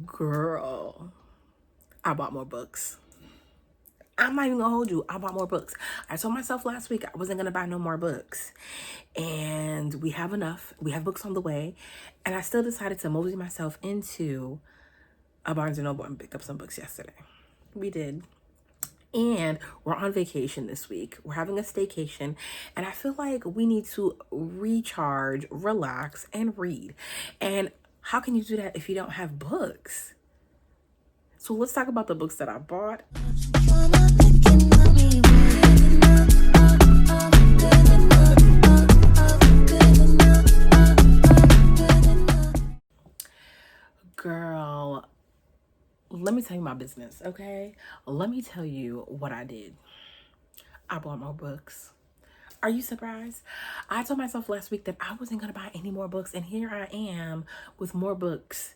Girl, I bought more books. I'm not even gonna hold you. I bought more books. I told myself last week I wasn't gonna buy no more books. And we have enough. We have books on the way. And I still decided to mosey myself into a Barnes & Noble and pick up some books yesterday. We did. And we're on vacation this week. We're having a staycation. And I feel like we need to recharge, relax, and read. And how can you do that if you don't have books? So let's talk about the books that I bought. Girl, let me tell you my business, okay? Let me tell you what I did. I bought more books. Are you surprised? I told myself last week that I wasn't gonna buy any more books, and here I am with more books.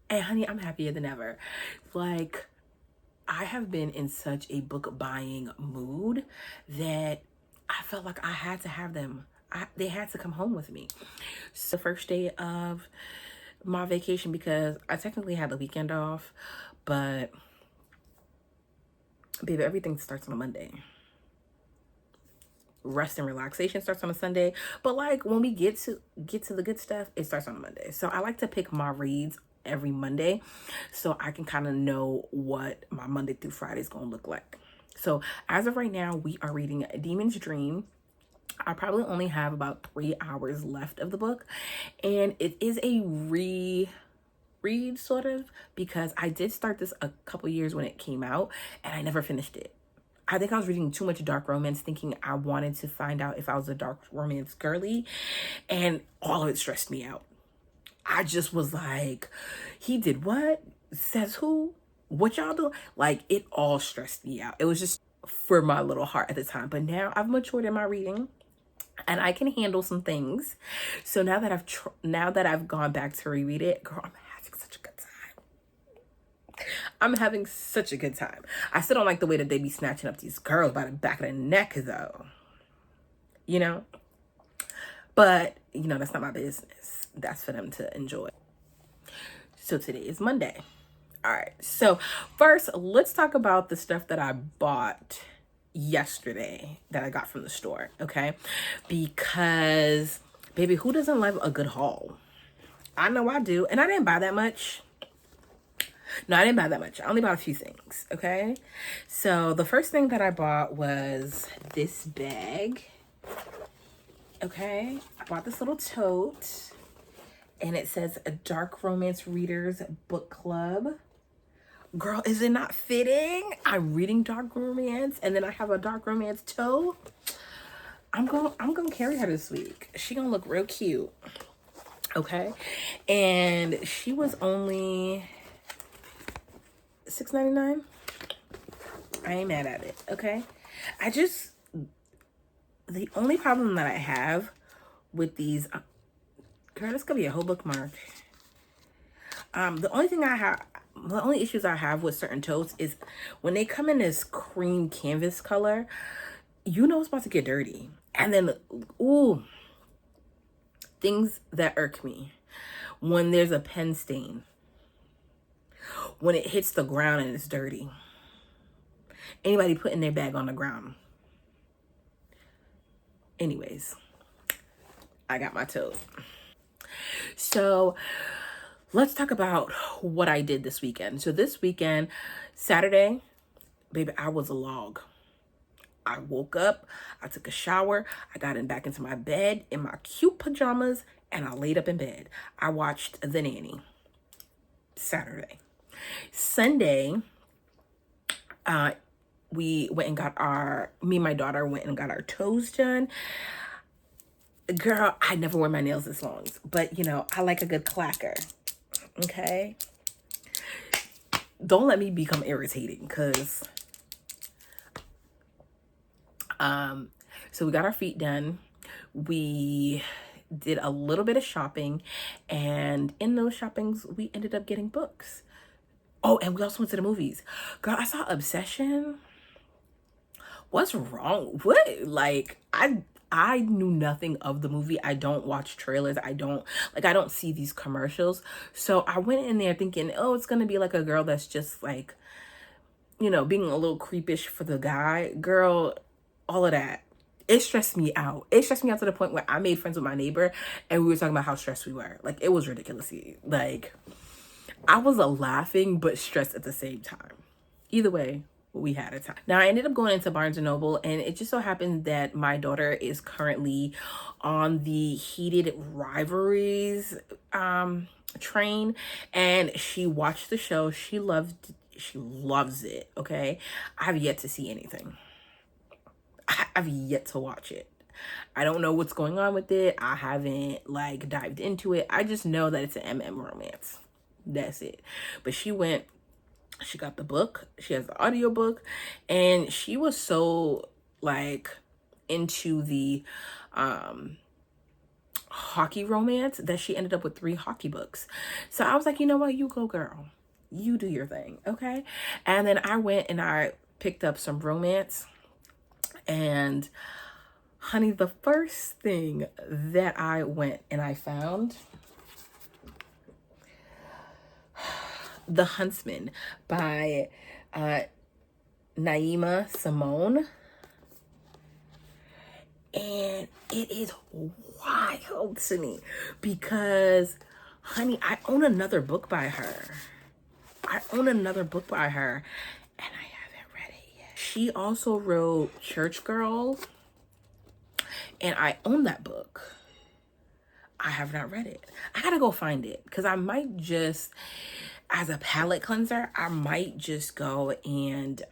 And honey, I'm happier than ever. Like, I have been in such a book buying mood that I felt like I had to have them. They had to come home with me. So the first day of my vacation, because I technically had the weekend off, but baby, everything starts on a Monday. Rest and relaxation starts on a Sunday, but like when we get to the good stuff, it starts on a Monday. So I like to pick my reads every Monday so I can kind of know what my Monday through Friday is going to look like. So as of right now, we are reading Demon's Dream. I probably only have about 3 hours left of the book, and it is a read sort of, because I did start this a couple years when it came out and I never finished it. I think I was reading too much dark romance, thinking I wanted to find out if I was a dark romance girly, and all of it stressed me out. I just was like, he did what? Says who? What y'all do? Like, it all stressed me out. It was just for my little heart at the time. But now I've matured in my reading and I can handle some things. So now that I've gone back to reread it, girl, I'm having such a good time. I'm having such a good time. I still don't like the way that they be snatching up these girls by the back of the neck, though. You know? But, you know, that's not my business. That's for them to enjoy. So today is Monday. All right. So first, let's talk about the stuff that I bought yesterday that I got from the store, okay? Because, baby, who doesn't love a good haul? I know I do. And I didn't buy that much. No, I didn't buy that much. I only bought a few things, okay? So the first thing that I bought was this bag, okay? I bought this little tote, and it says a Dark Romance Readers Book Club. Girl, is it not fitting? I'm reading dark romance, and then I have a dark romance tote. I'm gonna carry her this week. She gonna look real cute, okay? And she was only $6.99. I ain't mad at it, okay? The only problem that I have with these, girl, this could be a whole bookmark. The only issues I have with certain totes is when they come in this cream canvas color, you know it's about to get dirty. And then, ooh, things that irk me. When there's a pen stain. When it hits the ground and it's dirty. Anybody putting their bag on the ground. Anyways, I got my tote. So let's talk about what I did this weekend. So this weekend, Saturday, baby, I was a log. I woke up, I took a shower, I got back into my bed in my cute pajamas, and I laid up in bed. I watched The Nanny. Saturday. Sunday, we went and got me and my daughter went and got our toes done. Girl, I never wear my nails this long, but you know, I like a good clacker. Okay? Don't let me become irritating, because so we got our feet done. We did a little bit of shopping, and in those shoppings we ended up getting books. Oh, and we also went to the movies. Girl, I saw Obsession. What's wrong? What? Like, I knew nothing of the movie. I don't watch trailers. I don't see these commercials. So I went in there thinking, oh, it's gonna be like a girl that's just like, you know, being a little creepish for the guy. Girl, all of that. It stressed me out. It stressed me out to the point where I made friends with my neighbor and we were talking about how stressed we were. Like, it was ridiculously, like, I was laughing but stressed at the same time. Either way, we had a time. Now, I ended up going into Barnes & Noble, and it just so happened that my daughter is currently on the Heated Rivalries train, and she watched the show. She loves it, okay? I have yet to see anything. I've yet to watch it. I don't know what's going on with it. I haven't like dived into it. I just know that it's an MM romance. That's it. But she got the book. She has the audiobook, and she was so like into the hockey romance that she ended up with 3 hockey books. So I was like, you know what? You go, girl. You do your thing, okay? And then I went and I picked up some romance. And honey, the first thing that I went and I found, The Huntsman by Naima Simone. And it is wild to me because, honey, I own another book by her. And I haven't read it yet. She also wrote Church Girl, and I own that book. I have not read it. I gotta go find it because I might just, as a palate cleanser, I might just go and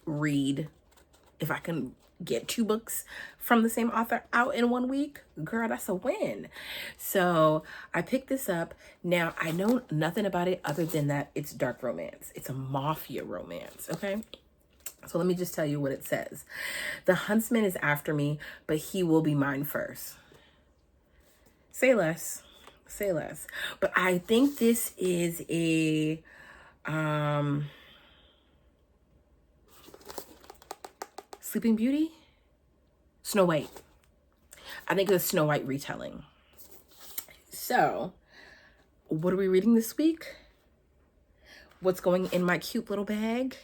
read, if I can get 2 books from the same author out in 1 week, girl, that's a win. So I picked this up. Now, I know nothing about it other than that it's dark romance. It's a mafia romance, okay? So let me just tell you what it says. The huntsman is after me, but he will be mine first. Say less. Say less. But I think this is a Sleeping Beauty? Snow White. I think it's a Snow White retelling. So, what are we reading this week? What's going in my cute little bag?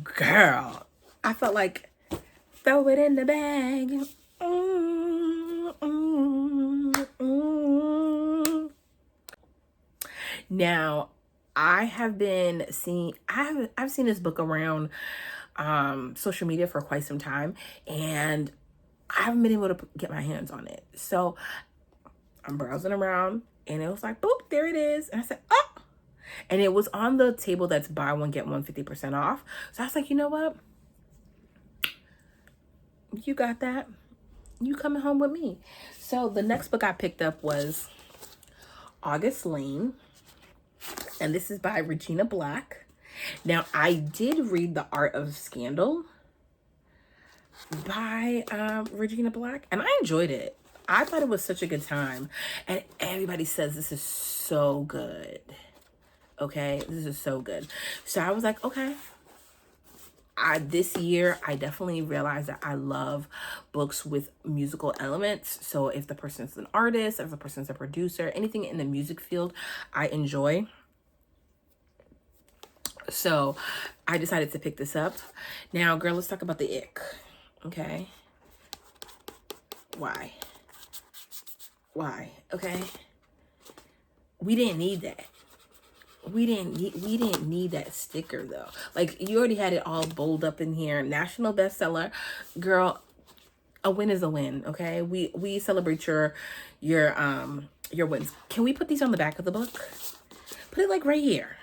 Girl, I felt like throw it in the bag. Now, I have been seeing, I've seen this book around social media for quite some time, and I haven't been able to get my hands on it. So I'm browsing around, and it was like, boop, there it is. And I said, oh, and it was on the table that's buy one, get one 50% off. So I was like, you know what? You got that. You coming home with me. So the next book I picked up was August Lane. And this is by Regina Black. Now, I did read The Art of Scandal by Regina Black, and I enjoyed it. I thought it was such a good time. And everybody says this is so good. Okay, this is so good. So I was like, okay. This year, I definitely realized that I love books with musical elements. So if the person's an artist, if the person's a producer, anything in the music field, I enjoy. So I decided to pick this up. Now, girl, let's talk about the ick. Okay. Why? Okay. We didn't need that. We didn't need that sticker though. Like, you already had it all bold up in here. National bestseller. Girl, a win is a win, okay? We celebrate your wins. Can we put these on the back of the book? Put it like right here.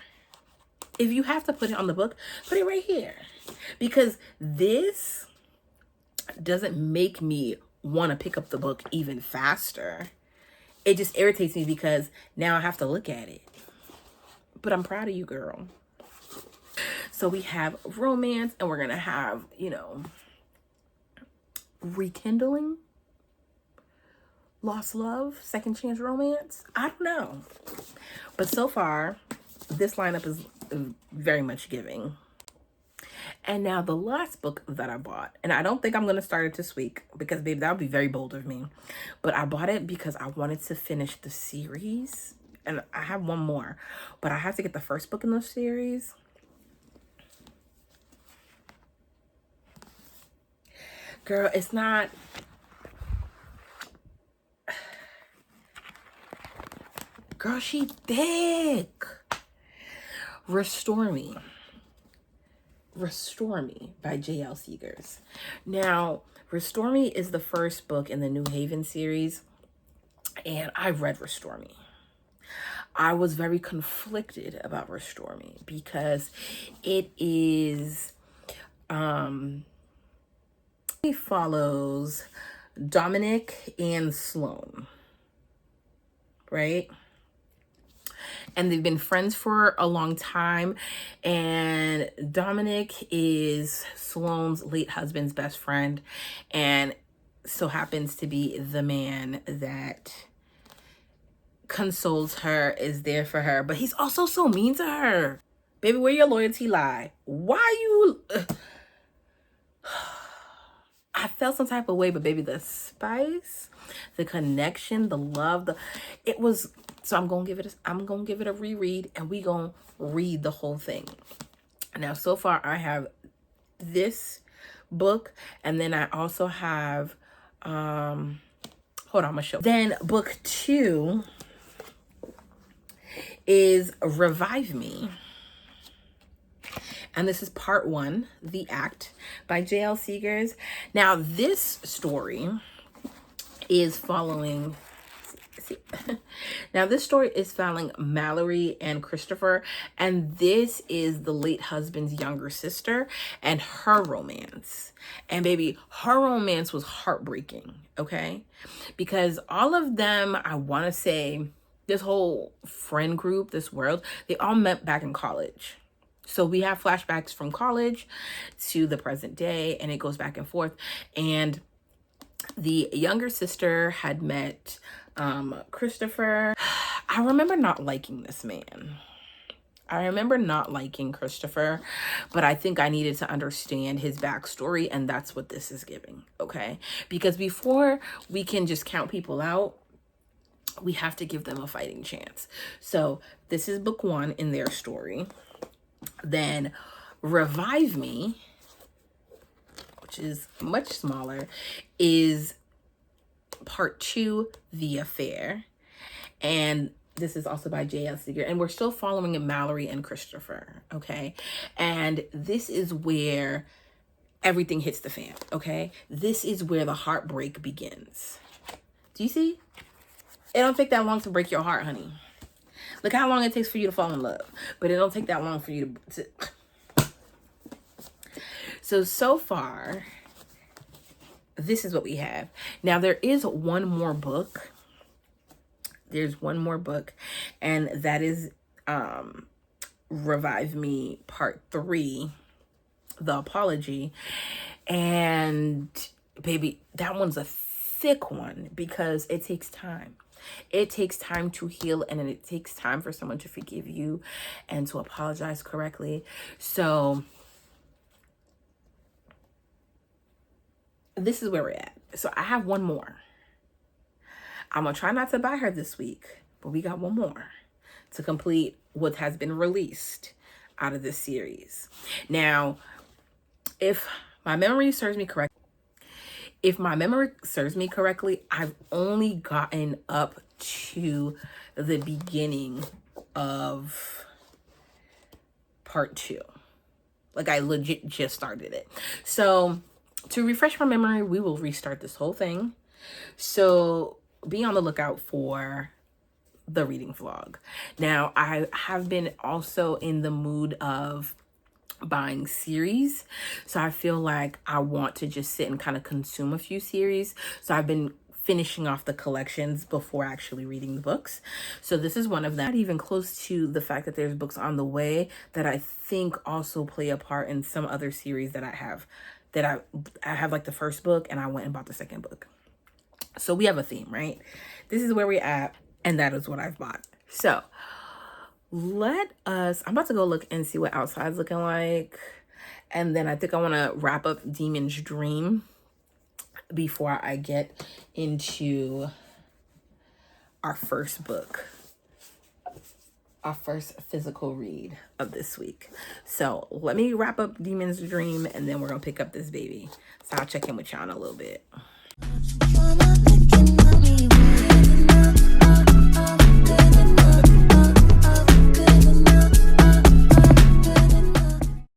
If you have to put it on the book, put it right here. Because this doesn't make me want to pick up the book even faster. It just irritates me because now I have to look at it. But I'm proud of you, girl. So we have romance, and we're going to have, you know, rekindling, lost love, second chance romance. I don't know. But so far, this lineup is very much giving. And now the last book that I bought, and I don't think I'm going to start it this week because, babe, that would be very bold of me. But I bought it because I wanted to finish the series. And I have one more, but I have to get the first book in the series. Girl, it's not... Girl, she thick. Restore Me. Restore Me by J.L. Seegers. Now, Restore Me is the first book in the New Haven series, and I read Restore Me. I was very conflicted about Restore Me because it is, it follows Dominic and Sloane, right? And they've been friends for a long time. And Dominic is Sloane's late husband's best friend, and so happens to be the man that consoles her, is there for her, but he's also so mean to her. Baby, where your loyalty lie? Why you... I felt some type of way, but baby, the spice, the connection, the love, it was... So I'm gonna give it a reread, and we gonna read the whole thing. Now, so far I have this book, and then I also have hold on, I'm gonna show. Then book 2 is Revive Me. And this is part 1, The Act by J.L. Seegers. Now, this story is following... Now, this story is following Mallory and Christopher, and this is the late husband's younger sister and her romance. And baby, her romance was heartbreaking, okay? Because all of them, I want to say, this whole friend group, this world, they all met back in college. So we have flashbacks from college to the present day, and it goes back and forth. And the younger sister had met Christopher. I remember not liking this man. I remember not liking Christopher, but I think I needed to understand his backstory, and that's what this is giving, okay? Because before we can just count people out, we have to give them a fighting chance. So this is book 1 in their story. Then Revive Me, which is much smaller, is part 2, The Affair. And this is also by J.L. Seegers. And we're still following Mallory and Christopher, okay? And this is where everything hits the fan, okay? This is where the heartbreak begins. Do you see? It don't take that long to break your heart, honey. Look how long it takes for you to fall in love. But it don't take that long for you to... So far, this is what we have. Now, there is one more book. There's one more book, and that is Revive Me part 3, The Apology. And baby, that one's a thick one because it takes time. It takes time to heal, and it takes time for someone to forgive you and to apologize correctly. So this is where we're at. So I have one more. I'm going to try not to buy her this week, but we got one more to complete what has been released out of this series. Now, if my memory serves me correctly, I've only gotten up to the beginning of part 2. Like, I legit just started it. So to refresh my memory, we will restart this whole thing. So be on the lookout for the reading vlog. Now, I have been also in the mood of buying series, so I feel like I want to just sit and kind of consume a few series. So I've been finishing off the collections before actually reading the books. So this is one of them. Not even close to the fact that there's books on the way that I think also play a part in some other series that I have. That I have like the first book, and I went and bought the second book. So we have a theme, right? This is where we're at, and that is what I've bought. So I'm about to go look and see what outside's looking like. And then I think I want to wrap up Demon's Dream before I get into our first book, our first physical read of this week. So let me wrap up Demon's Dream and then we're gonna pick up this baby. So I'll check in with y'all in a little bit.